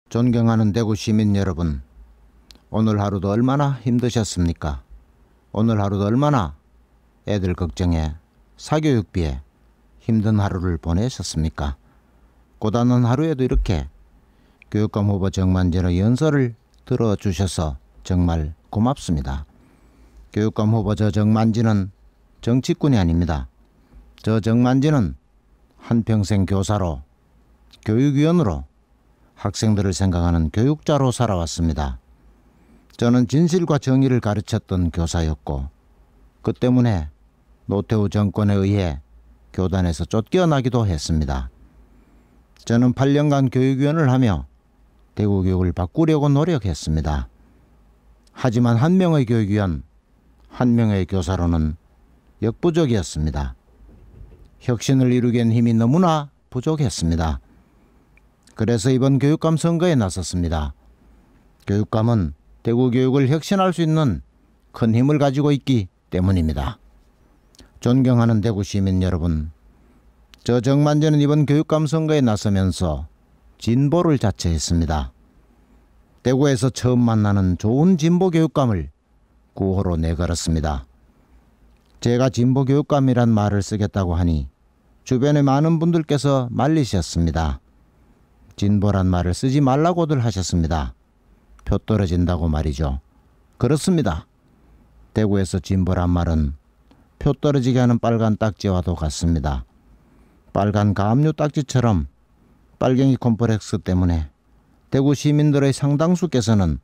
존경하는 대구 시민 여러분, 오늘 하루도 얼마나 힘드셨습니까? 오늘 하루도 얼마나 애들 걱정에 사교육비에 힘든 하루를 보내셨습니까? 고단한 하루에도 이렇게 교육감 후보 정만진의 연설을 들어주셔서 정말 고맙습니다. 교육감 후보 저 정만진은 정치꾼이 아닙니다. 저 정만진은 한평생 교사로, 교육위원으로, 학생들을 생각하는 교육자로 살아왔습니다. 저는 진실과 정의를 가르쳤던 교사였고, 그 때문에 노태우 정권에 의해 교단에서 쫓겨나기도 했습니다. 저는 8년간 교육위원을 하며 대구 교육을 바꾸려고 노력했습니다. 하지만 한 명의 교육위원, 한 명의 교사로는 역부족이었습니다. 혁신을 이루기엔 힘이 너무나 부족했습니다. 그래서 이번 교육감 선거에 나섰습니다. 교육감은 대구 교육을 혁신할 수 있는 큰 힘을 가지고 있기 때문입니다. 존경하는 대구 시민 여러분, 저 정만진은 이번 교육감 선거에 나서면서 진보를 자처했습니다. 대구에서 처음 만나는 좋은 진보 교육감을 구호로 내걸었습니다. 제가 진보 교육감이란 말을 쓰겠다고 하니 주변의 많은 분들께서 말리셨습니다. 진보란 말을 쓰지 말라고들 하셨습니다. 표 떨어진다고 말이죠. 그렇습니다. 대구에서 진보란 말은 표 떨어지게 하는 빨간 딱지와도 같습니다. 빨간 가압류 딱지처럼 빨갱이 콤플렉스 때문에 대구 시민들의 상당수께서는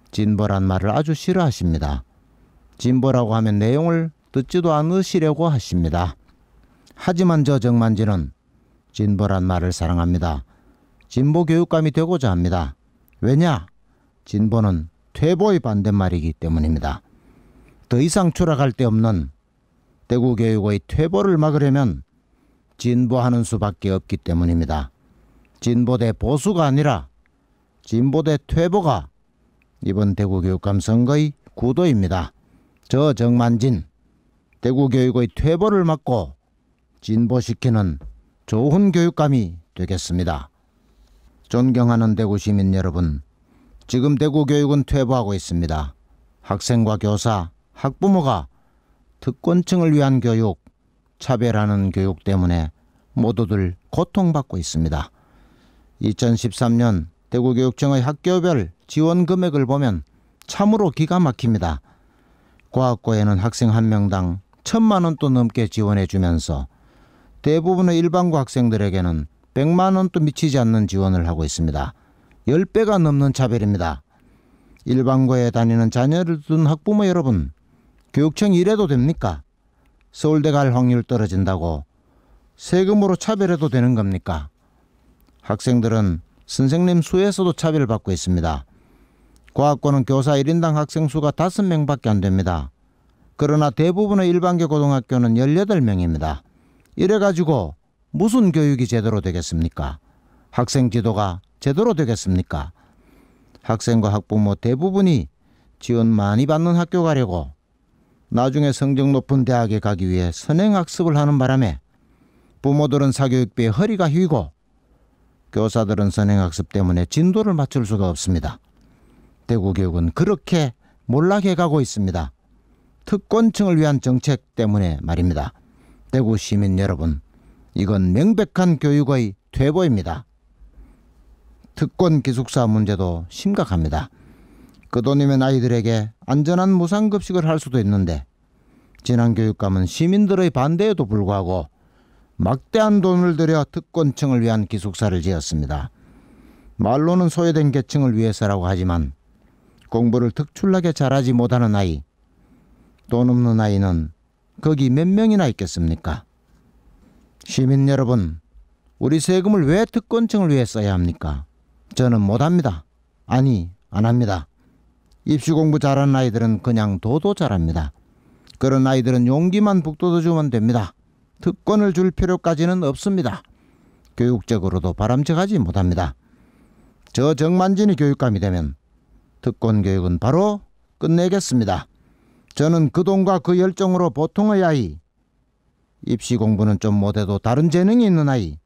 진보란 말을 아주 싫어하십니다. 진보라고 하면 내용을 듣지도 않으시려고 하십니다. 하지만 저 정만진은 진보란 말을 사랑합니다. 진보 교육감이 되고자 합니다. 왜냐? 진보는 퇴보의 반대말이기 때문입니다. 더 이상 추락할 데 없는 대구 교육의 퇴보를 막으려면 진보하는 수밖에 없기 때문입니다. 진보 대 보수가 아니라 진보 대 퇴보가 이번 대구 교육감 선거의 구도입니다. 저 정만진, 대구 교육의 퇴보를 막고 진보시키는 좋은 교육감이 되겠습니다. 존경하는 대구 시민 여러분, 지금 대구 교육은 퇴보하고 있습니다. 학생과 교사, 학부모가 특권층을 위한 교육, 차별하는 교육 때문에 모두들 고통받고 있습니다. 2013년 대구교육청의 학교별 지원 금액을 보면 참으로 기가 막힙니다. 과학고에는 학생 한 명당 1,000만 원도 넘게 지원해 주면서 대부분의 일반고 학생들에게는 100만 원도 미치지 않는 지원을 하고 있습니다. 10배가 넘는 차별입니다. 일반고에 다니는 자녀를 둔 학부모 여러분, 교육청이 이래도 됩니까? 서울대 갈 확률 떨어진다고 세금으로 차별해도 되는 겁니까? 학생들은 선생님 수에서도 차별받고 있습니다. 과학고는 교사 1인당 학생 수가 5명밖에 안 됩니다. 그러나 대부분의 일반계 고등학교는 18명입니다. 이래가지고 무슨 교육이 제대로 되겠습니까? 학생 지도가 제대로 되겠습니까? 학생과 학부모 대부분이 지원 많이 받는 학교 가려고 나중에 성적 높은 대학에 가기 위해 선행학습을 하는 바람에 부모들은 사교육비에 허리가 휘고 교사들은 선행학습 때문에 진도를 맞출 수가 없습니다. 대구 교육은 그렇게 몰락해 가고 있습니다. 특권층을 위한 정책 때문에 말입니다. 대구 시민 여러분, 이건 명백한 교육의 퇴보입니다. 특권 기숙사 문제도 심각합니다. 그 돈이면 아이들에게 안전한 무상급식을 할 수도 있는데 지난 교육감은 시민들의 반대에도 불구하고 막대한 돈을 들여 특권층을 위한 기숙사를 지었습니다. 말로는 소외된 계층을 위해서라고 하지만 공부를 특출나게 잘하지 못하는 아이, 돈 없는 아이는 거기 몇 명이나 있겠습니까? 시민 여러분, 우리 세금을 왜 특권층을 위해 써야 합니까? 저는 못합니다. 아니, 안 합니다. 입시 공부 잘하는 아이들은 그냥 도도 잘합니다. 그런 아이들은 용기만 북돋아주면 됩니다. 특권을 줄 필요까지는 없습니다. 교육적으로도 바람직하지 못합니다. 저 정만진이 교육감이 되면 특권 교육은 바로 끝내겠습니다. 저는 그 돈과 그 열정으로 보통의 아이, 입시 공부는 좀 못해도 다른 재능이 있는 아이,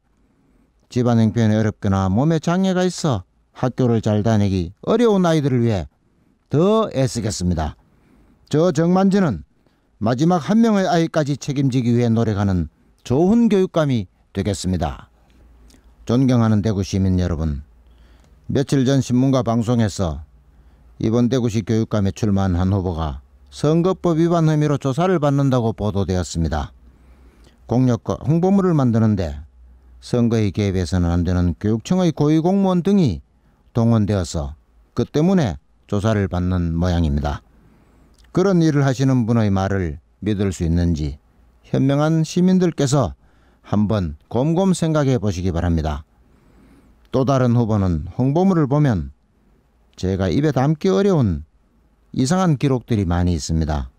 집안 형편이 어렵거나 몸에 장애가 있어 학교를 잘 다니기 어려운 아이들을 위해 더 애쓰겠습니다. 저 정만진은 마지막 한 명의 아이까지 책임지기 위해 노력하는 좋은 교육감이 되겠습니다. 존경하는 대구 시민 여러분, 며칠 전 신문과 방송에서 이번 대구시 교육감에 출마한 한 후보가 선거법 위반 혐의로 조사를 받는다고 보도되었습니다. 공약과 홍보물을 만드는데 선거에 개입해서는 안 되는 교육청의 고위공무원 등이 동원되어서 그 때문에 조사를 받는 모양입니다. 그런 일을 하시는 분의 말을 믿을 수 있는지 현명한 시민들께서 한번 곰곰 생각해 보시기 바랍니다. 또 다른 후보는 홍보물을 보면 제가 입에 담기 어려운 이상한 기록들이 많이 있습니다.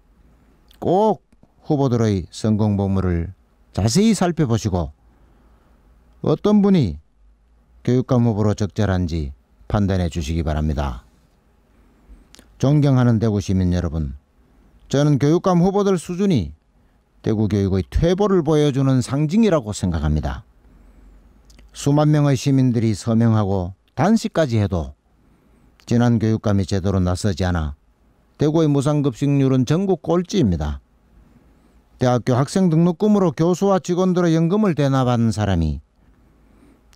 꼭 후보들의 선거홍보물을 자세히 살펴보시고 어떤 분이 교육감 후보로 적절한지 판단해 주시기 바랍니다. 존경하는 대구 시민 여러분, 저는 교육감 후보들 수준이 대구 교육의 퇴보를 보여주는 상징이라고 생각합니다. 수만 명의 시민들이 서명하고 단식까지 해도 지난 교육감이 제대로 나서지 않아 대구의 무상급식률은 전국 꼴찌입니다. 대학교 학생 등록금으로 교수와 직원들의 연금을 대납한 사람이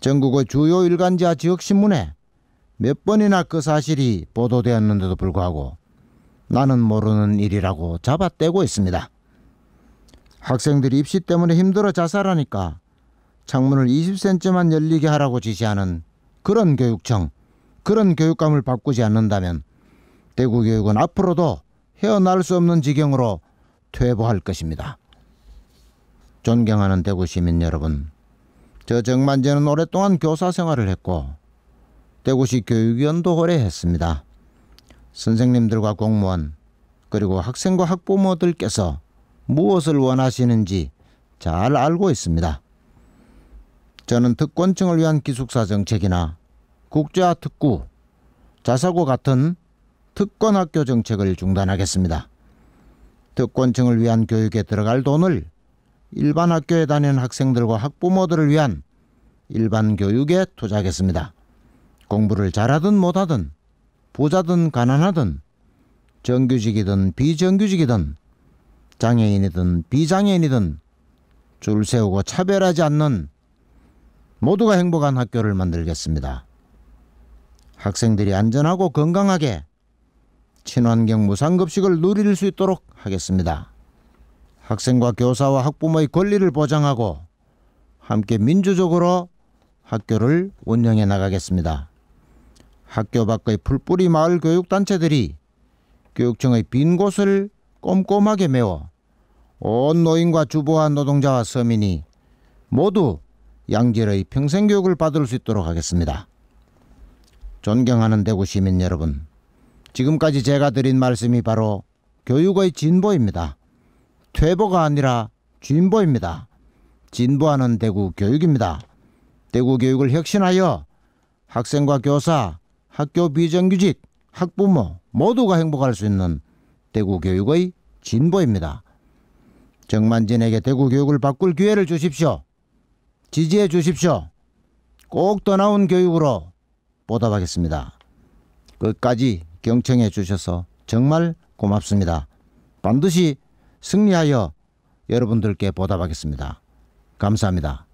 전국의 주요 일간지와 지역신문에 몇 번이나 그 사실이 보도되었는데도 불구하고 나는 모르는 일이라고 잡아떼고 있습니다. 학생들이 입시 때문에 힘들어 자살하니까 창문을 20cm만 열리게 하라고 지시하는 그런 교육청, 그런 교육감을 바꾸지 않는다면 대구 교육은 앞으로도 헤어날 수 없는 지경으로 퇴보할 것입니다. 존경하는 대구 시민 여러분, 저 정만재는 오랫동안 교사 생활을 했고 대구시 교육위원도 오래 했습니다. 선생님들과 공무원 그리고 학생과 학부모들께서 무엇을 원하시는지 잘 알고 있습니다. 저는 특권층을 위한 기숙사 정책이나 국제화 특구, 자사고 같은 특권학교 정책을 중단하겠습니다. 특권층을 위한 교육에 들어갈 돈을 일반 학교에 다니는 학생들과 학부모들을 위한 일반 교육에 투자하겠습니다. 공부를 잘하든 못하든 부자든 가난하든 정규직이든 비정규직이든 장애인이든 비장애인이든 줄 세우고 차별하지 않는 모두가 행복한 학교를 만들겠습니다. 학생들이 안전하고 건강하게 친환경 무상급식을 누릴 수 있도록 하겠습니다. 학생과 교사와 학부모의 권리를 보장하고 함께 민주적으로 학교를 운영해 나가겠습니다. 학교 밖의 풀뿌리 마을 교육단체들이 교육청의 빈 곳을 꼼꼼하게 메워 온 노인과 주부와 노동자와 서민이 모두 양질의 평생교육을 받을 수 있도록 하겠습니다. 존경하는 대구 시민 여러분, 지금까지 제가 드린 말씀이 바로 교육의 진보입니다. 퇴보가 아니라 진보입니다. 진보하는 대구 교육입니다. 대구 교육을 혁신하여 학생과 교사, 학교 비정규직, 학부모 모두가 행복할 수 있는 대구 교육의 진보입니다. 정만진에게 대구 교육을 바꿀 기회를 주십시오. 지지해 주십시오. 꼭 더 나은 교육으로 보답하겠습니다. 끝까지 경청해 주셔서 정말 고맙습니다. 반드시 승리하여 여러분들께 보답하겠습니다. 감사합니다.